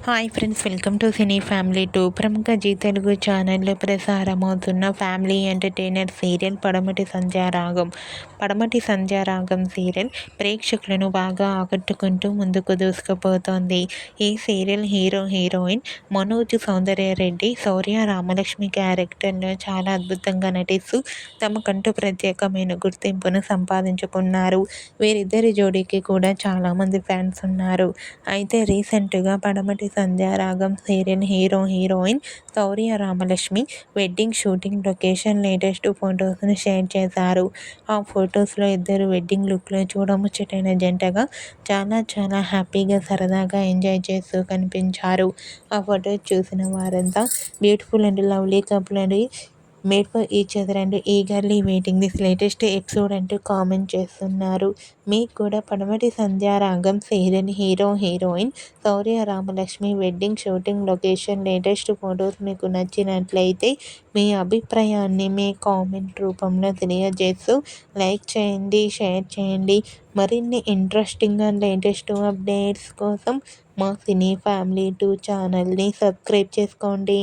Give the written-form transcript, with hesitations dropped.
Hi friends, welcome to cine family 2. ప్రముఖ G Telugu ఛానల్లో ప్రసారమవుతున్న family entertainer serial పడమటి Sandhyaragam serial ప్రేక్షకులను బాగా ఆకట్టుకుంటూ ముందుకు దూసుకుపోతోంది. ఈ సీరియల్ హీరోయిన్ మనోజ్ సౌందర్యారెడ్డి, శౌర్య రామలక్ష్మి క్యారెక్టర్లో చాలా అద్భుతంగా నటిస్తూ తమకంటూ ప్రత్యేకమైన గుర్తింపును సంపాదించుకున్నారు. వీరిద్దరి జోడీకి కూడా చాలామంది ఫ్యాన్స్ ఉన్నారు. అయితే రీసెంట్గా Padamati Sandhyaragam serial heroine Shaurya Ramalakshmi wedding shooting location latest ఫొటోస్ను షేర్ చేశారు. ఆ ఫొటోస్లో ఇద్దరు వెడ్డింగ్ లుక్లో చూడముచ్చటైన జంటగా చాలా హ్యాపీగా సరదాగా ఎంజాయ్ చేస్తూ కనిపించారు. ఆ ఫొటోస్ చూసిన వారంతా బ్యూటిఫుల్ అండ్ లవ్లీ కపుల్ అని made for each other and eagerly waiting this latest episode అంటూ కామెంట్ చేస్తున్నారు. మీకు కూడా Padamati Sandhyaragam serial heroine Shaurya Ramalakshmi wedding shooting location latest photos మీకు నచ్చినట్లయితే మీ అభిప్రాయాన్ని మీ కామెంట్ రూపంలో తెలియజేస్తూ లైక్ చేయండి, షేర్ చేయండి. మరిన్ని ఇంట్రెస్టింగ్ అండ్ లేటెస్ట్ అప్డేట్స్ కోసం మా సినీ ఫ్యామిలీ 2 ఛానల్ని సబ్స్క్రైబ్ చేసుకోండి.